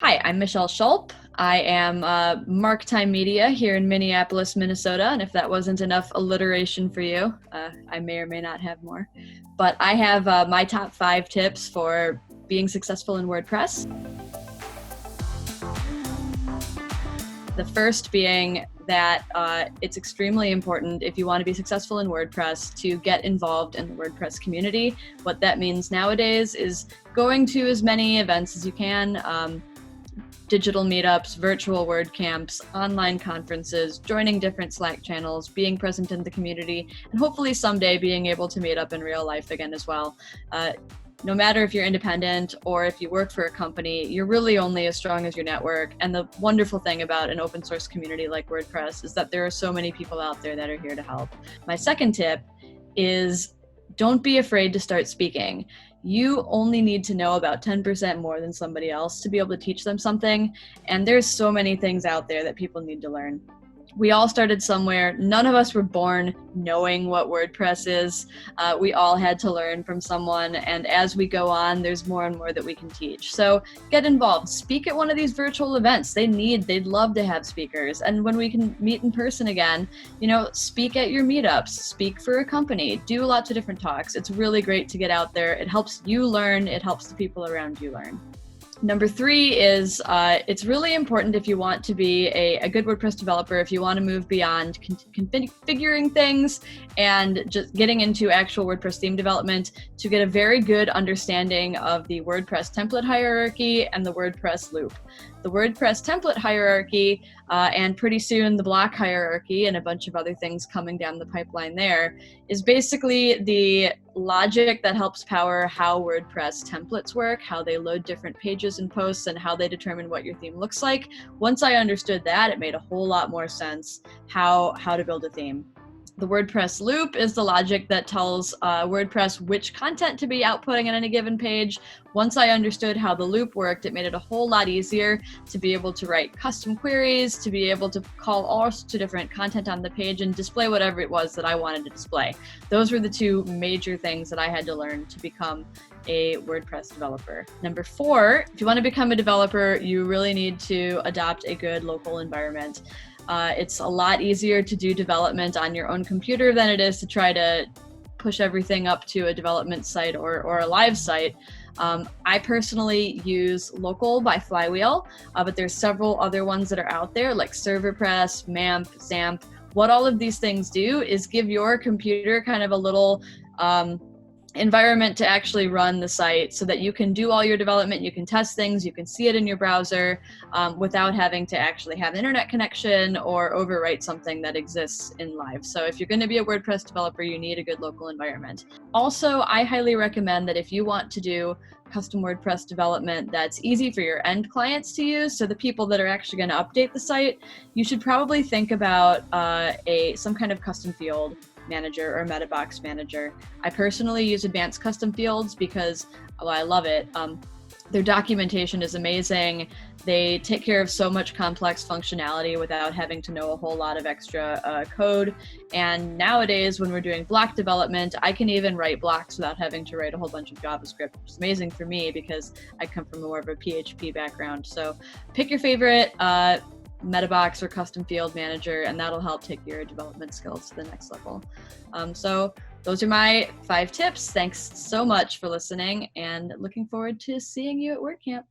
Hi, I'm Michelle Schulp. I am Marktime Media here in Minneapolis, Minnesota. And if that wasn't enough alliteration for you, I may or may not have more. But I have my top 5 tips for being successful in WordPress. The first being that it's extremely important if you want to be successful in WordPress to get involved in the WordPress community. What that means nowadays is going to as many events as you can. Digital meetups, virtual WordCamps, online conferences, joining different Slack channels, being present in the community, and hopefully someday being able to meet up in real life again as well. No matter if you're independent or if you work for a company, you're really only as strong as your network. And the wonderful thing about an open source community like WordPress is that there are so many people out there that are here to help. My second tip is don't be afraid to start speaking. You only need to know about 10% more than somebody else to be able to teach them something. And there's so many things out there that people need to learn. We all started somewhere. None of us were born knowing what WordPress is. We all had to learn from someone. And as we go on, there's more and more that we can teach. So get involved. Speak at one of these virtual events. They'd love to have speakers. And when we can meet in person again, speak at your meetups, speak for a company, do lots of different talks. It's really great to get out there. It helps you learn. It helps the people around you learn. Number 3 is it's really important if you want to be a good WordPress developer, if you want to move beyond configuring things and just getting into actual WordPress theme development, to get a very good understanding of the WordPress template hierarchy and the WordPress loop. The WordPress template hierarchy and pretty soon the block hierarchy and a bunch of other things coming down the pipeline there is basically the logic that helps power how WordPress templates work, how they load different pages and posts, and how they determine what your theme looks like. Once I understood that, it made a whole lot more sense how to build a theme. The WordPress loop is the logic that tells WordPress which content to be outputting on any given page. Once I understood how the loop worked, it made it a whole lot easier to be able to write custom queries, to be able to call all sorts of different content on the page and display whatever it was that I wanted to display. Those were the 2 major things that I had to learn to become a WordPress developer. Number 4, if you want to become a developer, you really need to adopt a good local environment. It's a lot easier to do development on your own computer than it is to try to push everything up to a development site or a live site. I personally use Local by Flywheel, but there's several other ones that are out there like ServerPress, MAMP, XAMPP. What all of these things do is give your computer kind of a little environment to actually run the site so that you can do all your development, you can test things, you can see it in your browser without having to actually have an internet connection or overwrite something that exists in live. So if you're going to be a WordPress developer, you need a good local environment. Also, I highly recommend that if you want to do custom WordPress development that's easy for your end clients to use, so the people that are actually going to update the site, you should probably think about some kind of custom field manager or meta box manager. I personally use Advanced Custom Fields because, well, I love it. Their documentation is amazing. They take care of so much complex functionality without having to know a whole lot of extra code. And nowadays, when we're doing block development, I can even write blocks without having to write a whole bunch of JavaScript, which is amazing for me because I come from more of a PHP background. So pick your favorite Metabox or custom field manager, and that'll help take your development skills to the next level. So those are my 5 tips. Thanks so much for listening, and looking forward to seeing you at WordCamp.